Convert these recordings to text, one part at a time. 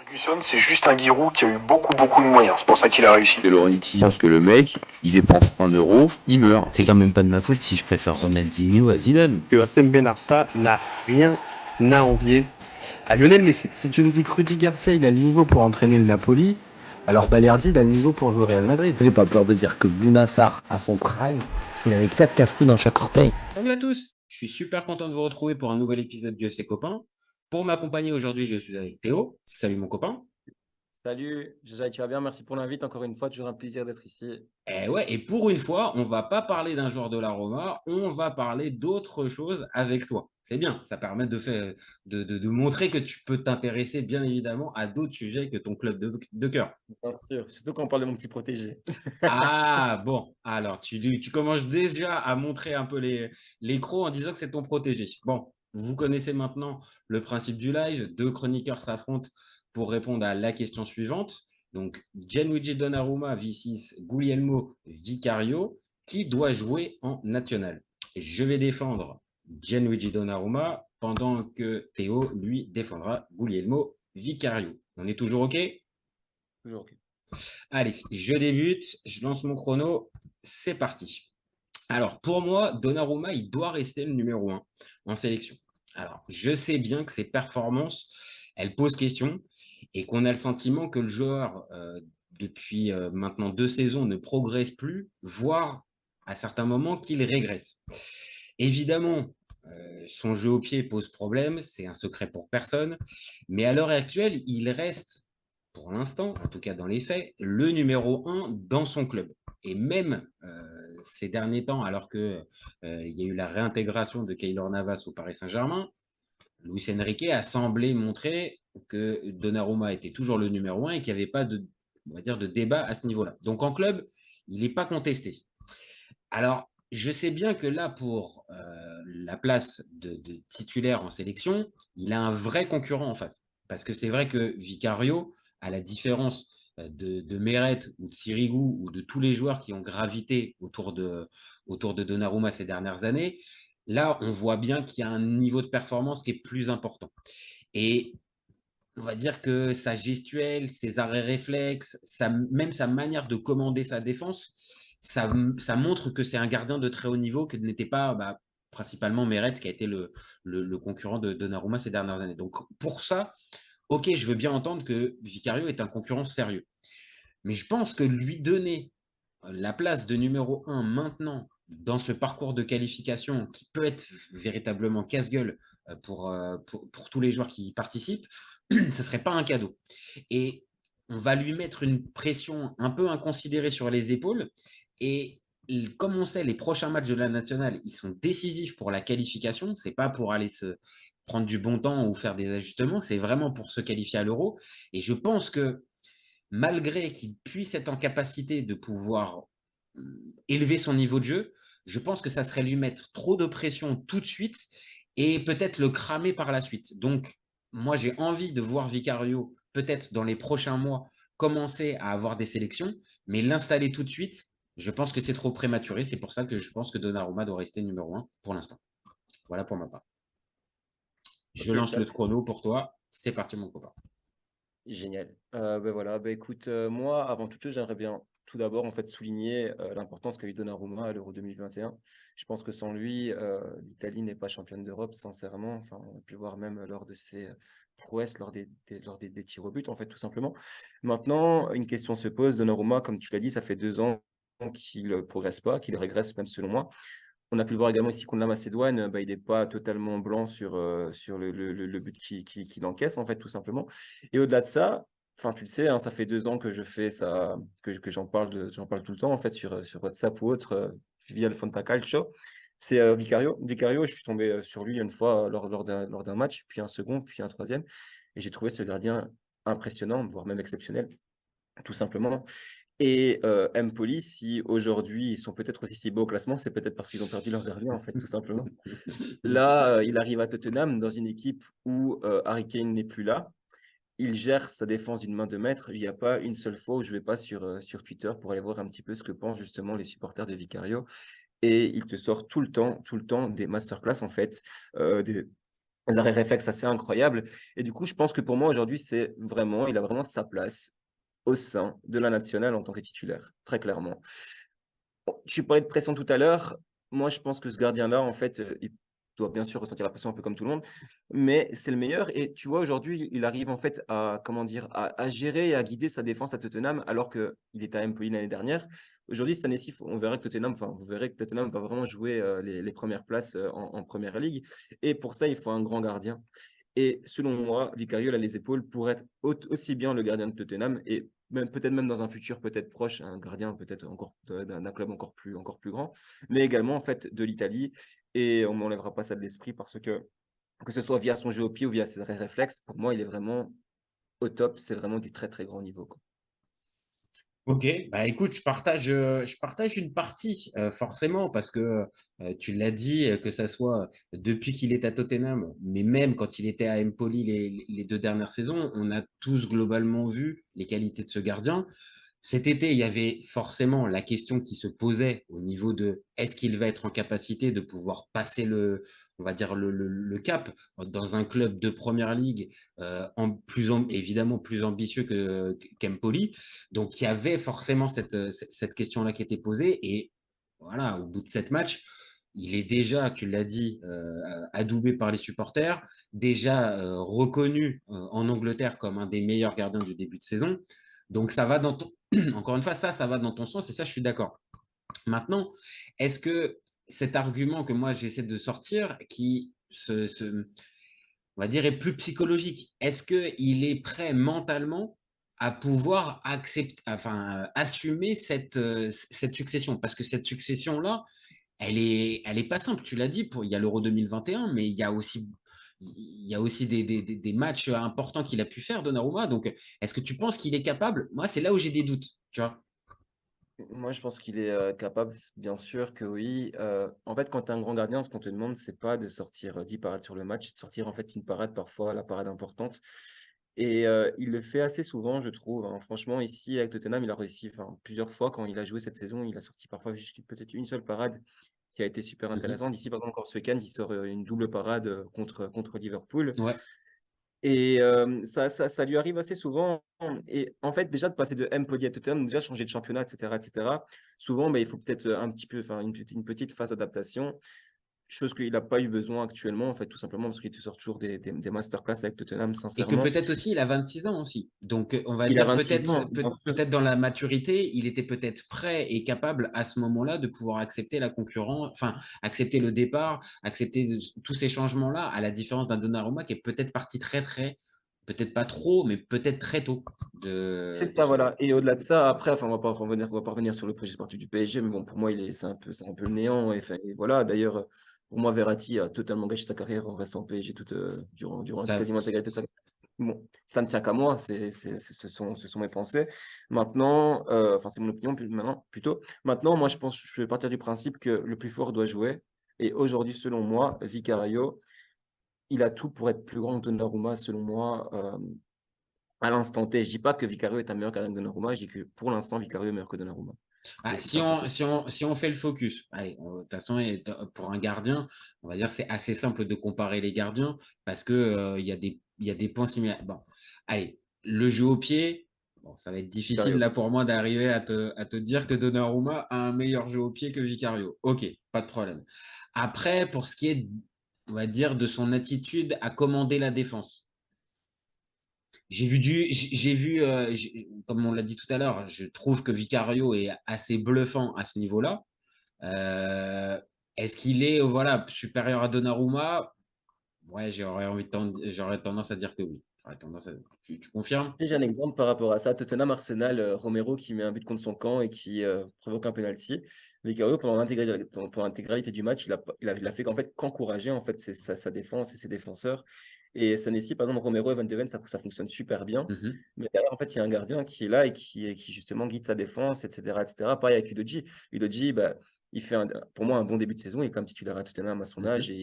Ferguson, c'est juste un Giroud qui a eu beaucoup de moyens. C'est pour ça qu'il a réussi. De Laurenti, parce que le mec, il dépense 1 euro, il meurt. C'est quand même pas de ma faute si je préfère Ronaldinho à Zidane. Que Arsène Ben Arfa n'a rien à envier à Lionel Messi. Si tu nous dis que Rudy Garcia il a le niveau pour entraîner le Napoli, alors Balerdi il a le niveau pour jouer au Real Madrid. J'ai pas peur de dire que Bounassar, à son prime, il avait 4 casse-coups dans chaque orteil. Salut à tous, je suis super content de vous retrouver pour un nouvel épisode de FC Copains. Pour m'accompagner aujourd'hui, je suis avec Théo. Salut mon copain. Salut, Jaja, tu vas bien? Merci pour l'invite. Encore une fois, toujours un plaisir d'être ici. Et pour une fois, on va pas parler d'un joueur de la Roma, on va parler d'autre chose avec toi. C'est bien, ça permet de montrer que tu peux t'intéresser bien évidemment à d'autres sujets que ton club de cœur. Bien sûr, surtout quand on parle de mon petit protégé. Ah bon, alors tu commences déjà à montrer un peu les crocs en disant que c'est ton protégé. Bon, vous connaissez maintenant le principe du live. Deux chroniqueurs s'affrontent pour répondre à la question suivante. Donc, Gianluigi Donnarumma vs Guglielmo Vicario, qui doit jouer en national? Je vais défendre Gianluigi Donnarumma pendant que Théo, lui, défendra Guglielmo Vicario. On est toujours OK? Toujours OK. Allez, je débute, je lance mon chrono, c'est parti. Alors, pour moi, Donnarumma, il doit rester le numéro 1 en sélection. Alors, je sais bien que ses performances, elles posent question et qu'on a le sentiment que le joueur, depuis maintenant 2 saisons, ne progresse plus, voire à certains moments qu'il régresse. Évidemment, son jeu au pied pose problème, c'est un secret pour personne, mais à l'heure actuelle, il reste, pour l'instant, en tout cas dans les faits, le numéro 1 dans son club. Et même ces derniers temps, alors qu'il y a eu la réintégration de Keylor Navas au Paris Saint-Germain, Luis Enrique a semblé montrer que Donnarumma était toujours le numéro 1 et qu'il n'y avait pas on va dire, de débat à ce niveau-là. Donc en club, il n'est pas contesté. Alors, je sais bien que là, pour la place de titulaire en sélection, il a un vrai concurrent en face. Parce que c'est vrai que Vicario, à la différence de Meret ou de Sirigu ou de tous les joueurs qui ont gravité autour de Donnarumma ces dernières années, là, on voit bien qu'il y a un niveau de performance qui est plus important. Et on va dire que sa gestuelle, ses arrêts réflexes, même sa manière de commander sa défense, ça montre que c'est un gardien de très haut niveau, que n'était pas principalement Meret, qui a été le concurrent de Donnarumma ces dernières années. Donc pour ça, ok, je veux bien entendre que Vicario est un concurrent sérieux. Mais je pense que lui donner la place de numéro 1 maintenant, dans ce parcours de qualification qui peut être véritablement casse-gueule pour tous les joueurs qui y participent, ce ne serait pas un cadeau. Et on va lui mettre une pression un peu inconsidérée sur les épaules. Et comme on sait, les prochains matchs de la nationale, ils sont décisifs pour la qualification. Ce n'est pas pour aller se prendre du bon temps ou faire des ajustements, c'est vraiment pour se qualifier à l'Euro. Et je pense que malgré qu'il puisse être en capacité de pouvoir élever son niveau de jeu, je pense que ça serait lui mettre trop de pression tout de suite et peut-être le cramer par la suite. Donc, moi, j'ai envie de voir Vicario, peut-être dans les prochains mois, commencer à avoir des sélections, mais l'installer tout de suite, je pense que c'est trop prématuré. C'est pour ça que je pense que Donnarumma doit rester numéro 1 pour l'instant. Voilà pour ma part. Je lance le chrono pour toi. C'est parti, mon copain. Génial. Voilà, écoute, moi, avant toute chose, j'aimerais bien tout d'abord en fait souligner l'importance qu'a eu Donnarumma à l'Euro 2021. Je pense que sans lui, l'Italie n'est pas championne d'Europe, sincèrement. Enfin, on a pu voir même lors de ses prouesses, lors des tirs au but, en fait, tout simplement. Maintenant, une question se pose. Donnarumma, comme tu l'as dit, ça fait 2 ans qu'il ne progresse pas, qu'il régresse même selon moi. On a pu le voir également ici contre la Macédoine, il n'est pas totalement blanc sur le but qu'il encaisse, en fait, tout simplement. Et au-delà de ça, enfin, tu le sais, hein, ça fait 2 ans que je fais ça, que j'en parle tout le temps, en fait, sur WhatsApp ou autre, via le Fantacalcio. C'est Vicario. Vicario, je suis tombé sur lui une fois lors d'un match, puis un second, puis un troisième. Et j'ai trouvé ce gardien impressionnant, voire même exceptionnel, tout simplement. Et Empoli, si aujourd'hui ils sont peut-être aussi si beaux au classement, c'est peut-être parce qu'ils ont perdu leur gardien, en fait, tout simplement. Là, il arrive à Tottenham dans une équipe où Harry Kane n'est plus là. Il gère sa défense d'une main de maître. Il n'y a pas une seule fois où je ne vais pas sur Twitter pour aller voir un petit peu ce que pensent justement les supporters de Vicario. Et il te sort tout le temps des masterclass, en fait, des arrêts réflexes assez incroyables. Et du coup, je pense que pour moi, aujourd'hui, il a vraiment sa place au sein de la nationale en tant que titulaire, très clairement. Tu parlais de pression tout à l'heure. Moi, je pense que ce gardien-là, en fait, il doit bien sûr ressentir la pression un peu comme tout le monde, mais c'est le meilleur. Et tu vois, aujourd'hui, il arrive en fait à, comment dire, à gérer et à guider sa défense à Tottenham, alors qu'il était à Empoli l'année dernière. Aujourd'hui, cette année-ci, on verra que Tottenham, enfin, vous verrez que Tottenham va vraiment jouer les premières places en Première Ligue. Et pour ça, il faut un grand gardien. Et selon moi, Vicario a les épaules pour être aussi bien le gardien de Tottenham et peut-être même dans un futur peut-être proche, un gardien peut-être encore d'un club encore plus grand, mais également en fait de l'Italie. Et on n'enlèvera pas ça de l'esprit parce que ce soit via son jeu au pied ou via ses arrêts réflexes, pour moi, il est vraiment au top. C'est vraiment du très très grand niveau, quoi. Ok, bah écoute, je partage une partie, forcément, parce que tu l'as dit, que ça soit depuis qu'il est à Tottenham, mais même quand il était à Empoli les 2 dernières saisons, on a tous globalement vu les qualités de ce gardien. Cet été, il y avait forcément la question qui se posait au niveau de est-ce qu'il va être en capacité de pouvoir passer on va dire le cap dans un club de première ligue, évidemment plus ambitieux qu'Empoli. Donc il y avait forcément cette question-là qui était posée. Et voilà, au bout de 7 matchs, il est déjà, tu l'as dit, adoubé par les supporters, déjà reconnu en Angleterre comme un des meilleurs gardiens du début de saison. Donc ça va dans ton, encore une fois, ça va dans ton sens et ça, je suis d'accord. Maintenant, est-ce que cet argument que moi j'essaie de sortir, on va dire, est plus psychologique, est-ce qu'il est prêt mentalement à pouvoir assumer cette succession? Parce que cette succession-là, elle est pas simple. Tu l'as dit, il y a l'Euro 2021, mais il y a aussi des matchs importants qu'il a pu faire, Donnarumma. Donc, est-ce que tu penses qu'il est capable? Moi, c'est là où j'ai des doutes, tu vois. Moi, je pense qu'il est capable, bien sûr que oui. En fait, quand tu es un grand gardien, ce qu'on te demande, c'est pas de sortir 10 parades sur le match, c'est de sortir en fait une parade, parfois la parade importante. Et il le fait assez souvent, je trouve, hein. Franchement, ici, avec Tottenham, il a réussi plusieurs fois quand il a joué cette saison. Il a sorti parfois juste peut-être une seule parade qui a été super Mhm. intéressante. Ici, par exemple, encore ce week-end, il sort une double parade contre Liverpool. Ouais. Et ça lui arrive assez souvent. Et en fait, déjà de passer de Empoli à Tottenham, déjà changer de championnat, etc., etc. Souvent, il faut peut-être un petit peu, une petite phase d'adaptation, chose qu'il n'a pas eu besoin actuellement, en fait, tout simplement parce qu'il te sort toujours des masterclass avec Tottenham, Et que sincèrement. peut-être aussi, il a 26 ans aussi. Donc, on va Il a dire 26 peut-être ans, bien sûr. peut-être dans la maturité, il était peut-être prêt et capable à ce moment-là de pouvoir accepter la concurrence, enfin, accepter le départ, accepter tous ces changements-là, à la différence d'un Donnarumma qui est peut-être parti très, très, peut-être pas trop, mais peut-être très tôt C'est de ça, ce. voilà. Et au-delà de ça, après, on va pas revenir sur le projet sportif du PSG, mais bon, pour moi, c'est un peu le néant. Et voilà. D'ailleurs, pour moi, Verratti a totalement gâché sa carrière en restant au PSG durant Ça, quasiment l'intégralité de sa carrière. Bon, ça ne tient qu'à moi, ce sont mes pensées. Maintenant, c'est mon opinion maintenant, plutôt. Maintenant, moi, je vais partir du principe que le plus fort doit jouer. Et aujourd'hui, selon moi, Vicario, il a tout pour être plus grand que Donnarumma, selon moi. À l'instant T, je dis pas que Vicario est un meilleur gardien que Donnarumma, je dis que pour l'instant, Vicario est meilleur que Donnarumma. C'est aussi Si simple on, que ça. si on fait le focus, allez, de toute façon, pour un gardien, on va dire que c'est assez simple de comparer les gardiens parce que il y a des points similaires. Bon, allez, le jeu au pied, bon, ça va être difficile Vicario. là pour moi d'arriver à te dire que Donnarumma a un meilleur jeu au pied que Vicario. Ok, pas de problème. Après, pour ce qui est, on va dire, de son attitude à commander la défense. Comme on l'a dit tout à l'heure, je trouve que Vicario est assez bluffant à ce niveau-là. Euh, Est-ce qu'il est, voilà, supérieur à Donnarumma? Ouais, j'aurais tendance à dire que oui. Tu confirmes? Si j'ai un exemple par rapport à ça, Tottenham-Arsenal, Romero qui met un but contre son camp et qui provoque un penalty. Vicario, pendant l'intégralité du match, il a fait en fait qu'encourager en fait sa défense et ses défenseurs. Et ça nécessite, par exemple, Romero et Van de Ven, ça fonctionne super bien. Mhm. Mais derrière, en fait, il y a un gardien qui est là et qui justement guide sa défense, etc., etc. Pareil avec Udogie. Udogie, il fait pour moi un bon début de saison. Il est comme titulaire à Tottenham à son âge Mhm. et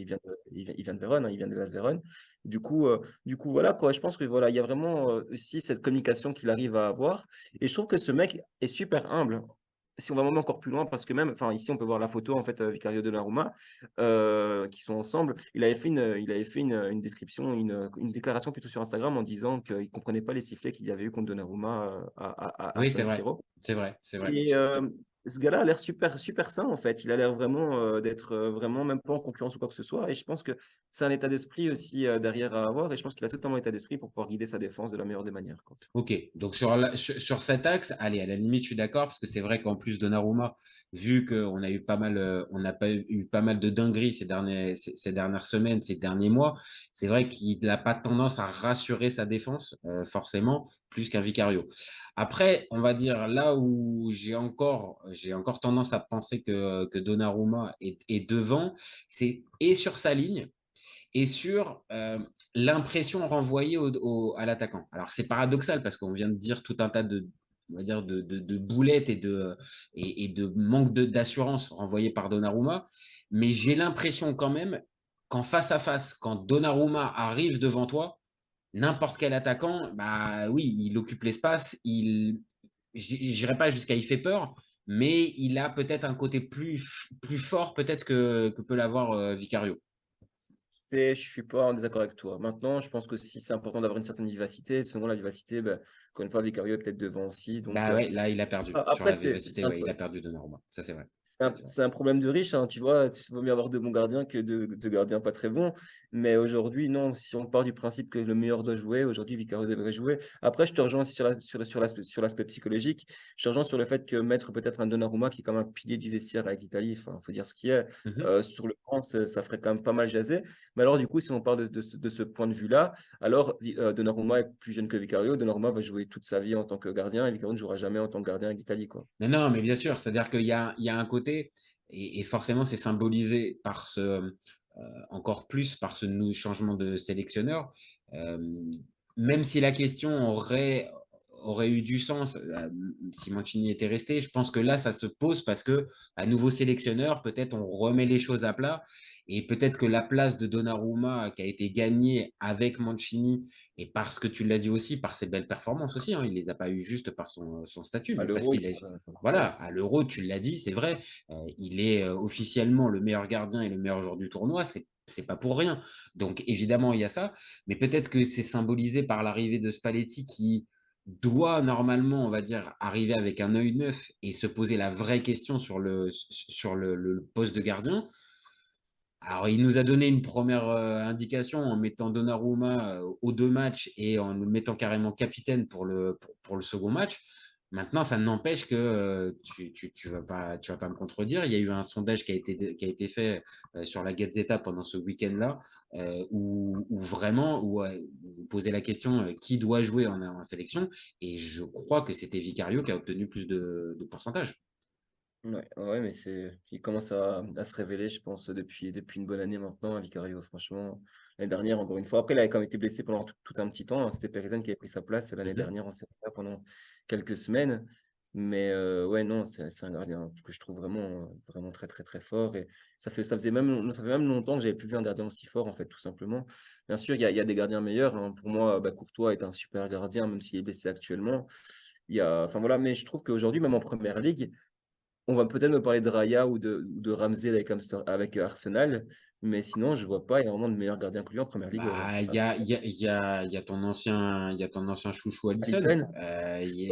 il vient de Vérone, hein, il vient de l'AS Vérone. Du coup, voilà quoi. Je pense que voilà, il y a vraiment aussi cette communication qu'il arrive à avoir. Et je trouve que ce mec est super humble. si on va même encore plus loin, parce que même, enfin, ici, on peut voir la photo, en fait, Vicario Donnarumma, qui sont ensemble. Il avait fait une description, une déclaration plutôt sur Instagram en disant qu'il ne comprenait pas les sifflets qu'il y avait eu contre Donnarumma à Oui, c'est San vrai. Siro. C'est vrai, c'est vrai. Et ce gars-là a l'air super, super sain, en fait. Il a l'air vraiment d'être vraiment même pas en concurrence ou quoi que ce soit. Et je pense que c'est un état d'esprit aussi derrière à avoir. Et je pense qu'il a totalement état d'esprit pour pouvoir guider sa défense de la meilleure des manières, quoi. Ok, donc sur cet axe, allez, à la limite, je suis d'accord, parce que c'est vrai qu'en plus, Donnarumma, vu qu'on a eu pas mal, on n'a pas eu pas mal de dingueries ces dernières semaines, ces derniers mois, c'est vrai qu'il n'a pas tendance à rassurer sa défense, forcément, plus qu'un Vicario. Après, on va dire là où j'ai encore tendance à penser que Donnarumma est devant, c'est et sur sa ligne et sur l'impression renvoyée à l'attaquant. Alors, c'est paradoxal parce qu'on vient de dire tout un tas on va dire de boulettes et de manque d'assurance renvoyées par Donnarumma, mais j'ai l'impression quand même qu'en face à face, quand Donnarumma arrive devant toi, n'importe quel attaquant, bah oui, il occupe l'espace, j'irai pas jusqu'à il fait peur, mais il a peut-être un côté plus fort peut-être que peut l'avoir Vicario. Je suis pas en désaccord avec toi. Maintenant, je pense que si c'est important d'avoir une certaine vivacité, selon la vivacité, ben, encore une fois, Vicario est peut-être devant aussi. Donc, Bah ouais, là, il a perdu. Sur après, la vivacité, ouais, il a perdu Donnarumma. Ça, c'est vrai. Ça, c'est vrai. c'est un problème de riche, hein, tu vois. Il vaut mieux avoir de bons gardiens que de gardiens pas très bons. Mais aujourd'hui, non, si on part du principe que le meilleur doit jouer, aujourd'hui, Vicario devrait jouer. Après, je te rejoins aussi sur l'aspect psychologique. Je te rejoins sur le fait que mettre peut-être un Donnarumma qui est comme un pilier du vestiaire avec l'Italie, enfin, faut dire ce qui est, Mhm. sur le banc, ça ferait quand même pas mal jaser. Mais alors, du coup, si on part de ce point de vue-là, alors Donnarumma est plus jeune que Vicario. Donnarumma va jouer toute sa vie en tant que gardien et Vicario ne jouera jamais en tant que gardien avec l'Italie, quoi. Mais non, mais bien sûr, c'est-à-dire il y a un côté, et forcément, c'est symbolisé par encore plus par ce changement de sélectionneur. Euh, Même si la question aurait eu du sens si Mancini était resté, je pense que là, ça se pose parce que, à nouveau sélectionneur, peut-être on remet les choses à plat et peut-être que la place de Donnarumma qui a été gagnée avec Mancini et parce que tu l'as dit aussi, par ses belles performances aussi, hein, il les a pas eues juste par son statut, À mais parce l'Euro, il qu'il faut est, quand même. voilà, à l'Euro, tu l'as dit, c'est vrai, il est officiellement le meilleur gardien et le meilleur joueur du tournoi, c'est pas pour rien. Donc évidemment, il y a ça, mais peut-être que c'est symbolisé par l'arrivée de Spalletti qui doit normalement, on va dire, arriver avec un œil neuf et se poser la vraie question sur le poste de gardien. Alors, il nous a donné une première indication en mettant Donnarumma aux deux matchs et en le mettant carrément capitaine pour le second match. Maintenant, ça n'empêche que tu vas pas me contredire. Il y a eu un sondage qui a été fait sur la Gazzetta pendant ce week-end-là, où vraiment, où on posait la question qui doit jouer en sélection. Et je crois que c'était Vicario qui a obtenu plus de pourcentage. Ouais, ouais, mais il commence à se révéler, je pense, depuis une bonne année maintenant, Vicario, franchement. L'année dernière, encore une fois. Après, il avait quand même été blessé pendant tout un petit temps, hein. C'était Perezen qui avait pris sa place l'année Mhm. dernière en Serie A pendant quelques semaines. Mais ouais, non, c'est un gardien que je trouve vraiment très, très, très fort. Et ça fait même longtemps que j'avais plus vu un gardien aussi fort, en fait, tout simplement. Bien sûr, il y a des gardiens meilleurs, hein. Pour moi, bah, Courtois est un super gardien, même s'il est blessé actuellement. Enfin voilà, mais je trouve qu'aujourd'hui, même en première ligue, on va peut-être me parler de Raya ou de Ramsey avec Arsenal, mais sinon, je vois pas énormément de meilleurs gardiens que lui en première ligue. Bah, il y a il y a ton ancien chouchou Alisson, Alisson.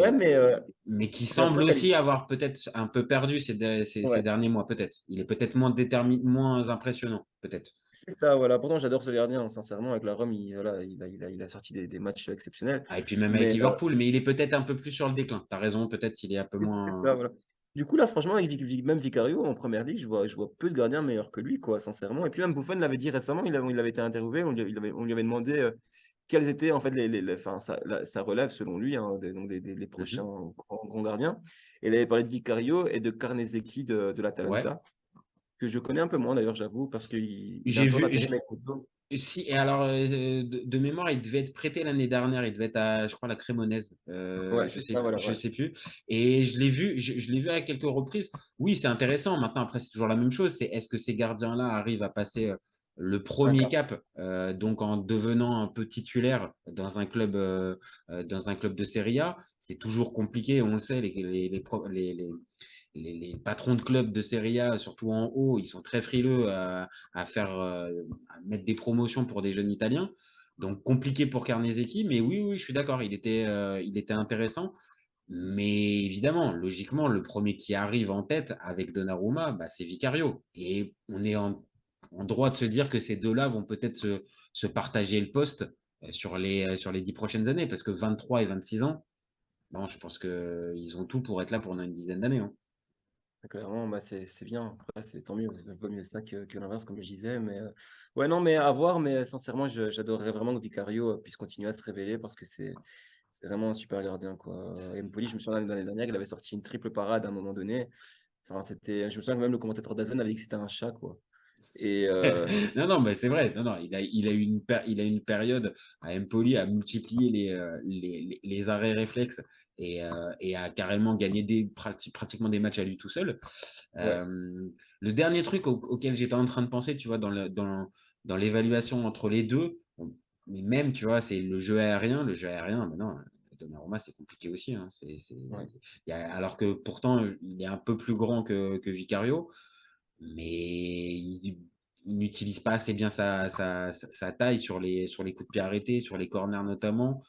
Ouais, mais qui j'ai semble l'impression qu'Alisson. aussi avoir peut-être un peu perdu ces Ouais, derniers mois, peut-être. Il est peut-être moins moins impressionnant, peut-être. c'est ça, voilà. Pourtant, j'adore ce gardien, hein, sincèrement. Avec la Rome, voilà, il a sorti des matchs exceptionnels. Ah, et puis même avec Mais Liverpool, mais il est peut-être un peu plus sur le déclin. Tu as raison, peut-être il est un peu c'est moins. ça, voilà. Du coup, là, franchement, avec même Vicario en première ligue, je vois peu de gardiens meilleurs que lui, quoi, sincèrement. Et puis même Buffon l'avait dit récemment, il avait été interviewé, on lui avait demandé quelles étaient en fait enfin, sa relève selon lui, hein, donc les prochains Mhm. grands gardiens. Et il avait parlé de Vicario et de Carnesecchi de Ouais. l'Atalanta, que je connais un peu moins d'ailleurs, j'avoue, parce qu'il a un J'ai peu vu. d'intérim avec Pozzo. Si, et alors, de mémoire, il devait être prêté l'année dernière. Il devait être à, je crois, la Crémonaise. Ouais, c'est ça, voilà, Je ouais. sais plus. Et je l'ai vu à quelques reprises. Oui, c'est intéressant. Maintenant, après, c'est toujours la même chose. C'est est-ce que ces gardiens-là arrivent à passer le Un premier cap. cap, donc en devenant un peu titulaire dans un club de Serie A. C'est toujours compliqué, on le sait. les patrons de clubs de Serie A, surtout en haut, ils sont très frileux à mettre des promotions pour des jeunes Italiens. Donc compliqué pour Carnesecchi, mais oui, je suis d'accord, il était intéressant. Mais évidemment, logiquement, le premier qui arrive en tête avec Donnarumma, bah, c'est Vicario. Et on est en droit de se dire que ces deux-là vont peut-être se partager le poste sur les 10 prochaines années, parce que 23 et 26 ans, non, je pense qu'ils ont tout pour être là pendant une dizaine d'années, hein. Clairement, bah, c'est bien. Après, c'est tant mieux. Vaut mieux ça que l'inverse, comme je disais. Mais ouais, non, mais à voir. Mais sincèrement, j'adorerais vraiment que Vicario puisse continuer à se révéler parce que c'est vraiment un super gardien, quoi. Empoli, je me souviens l'année dernière, il avait sorti une triple parade à un moment donné. Enfin, je me souviens que même le commentateur DAZN avait dit que c'était un chat, quoi. Et Non, mais c'est vrai. Non, il a eu une période à Empoli à multiplier les arrêts réflexes et à carrément gagner pratiquement des matchs à lui tout seul. ouais. Le dernier truc auquel j'étais en train de penser, tu vois, dans l'évaluation entre les deux, mais même, tu vois, c'est le jeu aérien. Le jeu aérien, maintenant, Donnarumma, c'est compliqué aussi, hein. Ouais. Alors que pourtant, il est un peu plus grand que Vicario, mais il n'utilise pas assez bien sa taille sur les coups de pied arrêtés, sur les corners notamment.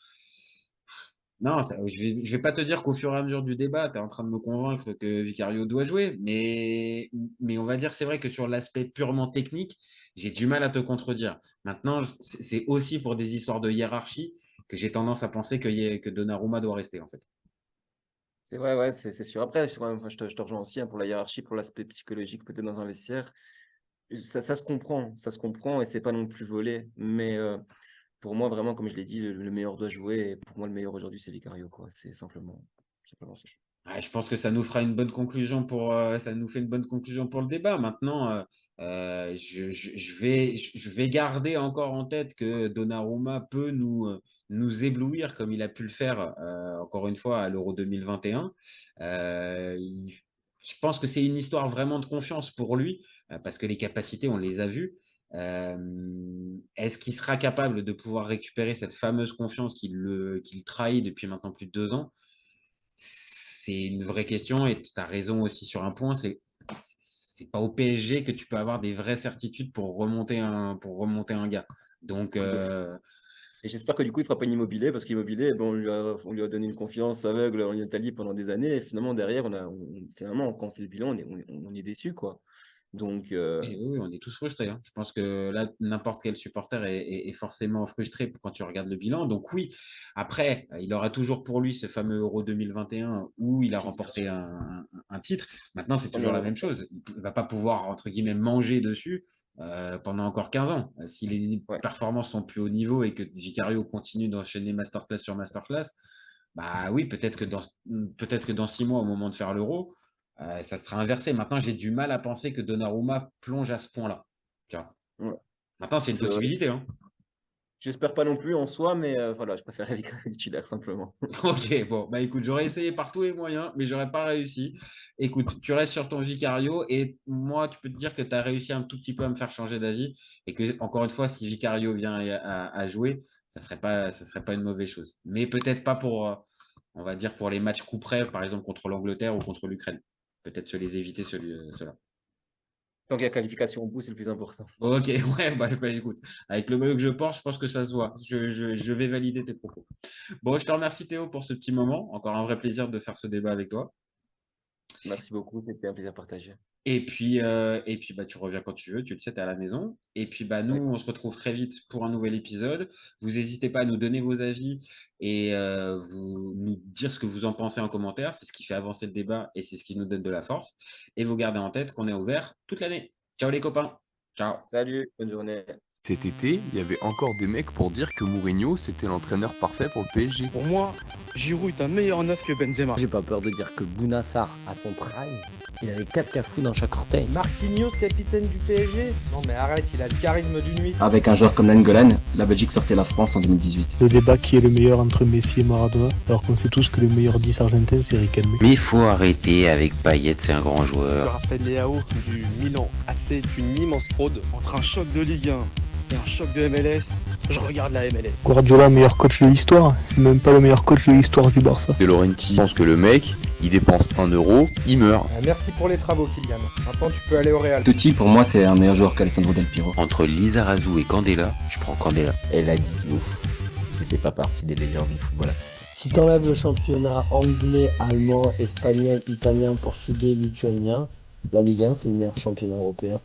Non, je vais pas te dire qu'au fur et à mesure du débat, tu es en train de me convaincre que Vicario doit jouer, mais on va dire, c'est vrai que sur l'aspect purement technique, j'ai du mal à te contredire. Maintenant, c'est aussi pour des histoires de hiérarchie que j'ai tendance à penser que Donnarumma doit rester, en fait. C'est vrai, ouais, c'est sûr. Après, enfin, je te rejoins aussi hein, pour la hiérarchie, pour l'aspect psychologique, peut-être dans un vestiaire. Ça se comprend et c'est pas non plus volé. Mais pour moi, vraiment, comme je l'ai dit, le meilleur doit jouer. Et pour moi, le meilleur aujourd'hui, c'est Vicario, quoi. C'est simplement ça. Ouais, je pense que ça nous fera une bonne conclusion ça nous fait une bonne conclusion pour le débat. Maintenant, je vais garder encore en tête que Donnarumma peut nous éblouir comme il a pu le faire encore une fois à l'Euro 2021. Je pense que c'est une histoire vraiment de confiance pour lui parce que les capacités, on les a vues. Est-ce qu'il sera capable de pouvoir récupérer cette fameuse confiance qu'il trahit depuis maintenant plus de 2 ans? C'est une vraie question et tu as raison aussi sur un point, c'est pas au PSG que tu peux avoir des vraies certitudes pour remonter un gars. Donc, Et j'espère que du coup, il fera pas une Immobilier parce qu'Immobilier, bon, on lui a donné une confiance aveugle en Italie pendant des années. Et finalement, derrière, finalement, quand on fait le bilan, on est déçu, quoi. Donc, et oui, on est tous frustrés, hein. Je pense que là, n'importe quel supporter est forcément frustré quand tu regardes le bilan. Donc oui, après, il aura toujours pour lui ce fameux Euro 2021 où il a c'est remporté sûr. un titre. Maintenant, c'est toujours Première la même chose. Il ne va pas pouvoir, entre guillemets, manger dessus pendant encore 15 ans. Si les Ouais. performances sont plus haut niveau et que Vicario continue d'enchaîner masterclass sur masterclass, bah oui, peut-être que dans 6 mois, au moment de faire l'Euro, ça sera inversé. Maintenant, j'ai du mal à penser que Donnarumma plonge à ce point-là. Tu vois. Ouais. Maintenant, c'est une C'est vrai. possibilité, hein. J'espère pas non plus en soi, mais voilà, je préfère Vicario titulaire simplement. Ok, bon, bah écoute, j'aurais essayé par tous les moyens, mais j'aurais pas réussi. Écoute, tu restes sur ton Vicario et moi, tu peux te dire que tu as réussi un tout petit peu à me faire changer d'avis et que, encore une fois, si Vicario vient à jouer, ça serait pas une mauvaise chose. Mais peut-être pas on va dire, pour les matchs coup près, par exemple contre l'Angleterre ou contre l'Ukraine. Peut-être se les éviter ceux-là. Donc, la qualification au bout, c'est le plus important. Ok, ouais, bah, écoute, avec le maillot que je porte, je pense que ça se voit. Je vais valider tes propos. Bon, je te remercie Théo pour ce petit moment. Encore un vrai plaisir de faire ce débat avec toi. Merci beaucoup, c'était un plaisir partagé. Et puis bah, tu reviens quand tu veux, tu le sais, tu es à la maison. Et puis bah, nous, Ouais. on se retrouve très vite pour un nouvel épisode. Vous n'hésitez pas à nous donner vos avis et vous nous dire ce que vous en pensez en commentaire. C'est ce qui fait avancer le débat et c'est ce qui nous donne de la force. Et vous gardez en tête qu'on est ouvert toute l'année. Ciao les copains. Ciao. Salut, bonne journée. Cet été, il y avait encore des mecs pour dire que Mourinho c'était l'entraîneur parfait pour le PSG. Pour moi, Giroud est un meilleur neuf que Benzema. J'ai pas peur de dire que Bounassar, à son prime, il avait 4 cafous dans chaque orteil. Marquinhos, capitaine du PSG. Non mais arrête, il a le charisme d'une nuit. Avec un joueur comme Nainggolan, la Belgique sortait la France en 2018. Le débat qui est le meilleur entre Messi et Maradona, alors qu'on sait tous que le meilleur 10 argentin c'est Riquelme. Mais il faut arrêter avec Payet, c'est un grand joueur. Raphaël Leao du Milan AC est une immense fraude. Entre un choc de Ligue 1 Il y a un choc de MLS, je regarde la MLS. Guardiola, meilleur coach de l'histoire, c'est même pas le meilleur coach de l'histoire du Barça. De Laurenti pense que le mec, il dépense 1 euro, il meurt. Merci pour les travaux, Kylian. Maintenant, tu peux aller au Real. Totti, pour moi, c'est un meilleur joueur qu'Alessandro Del Piero. Entre Lizarazu et Candela, je prends Candela. Elle a dit qu'il ouf. C'était pas partie des légendes du football. Si t'enlèves le championnat anglais, allemand, espagnol, italien, portugais, lituanien, la Ligue 1 c'est le meilleur championnat européen.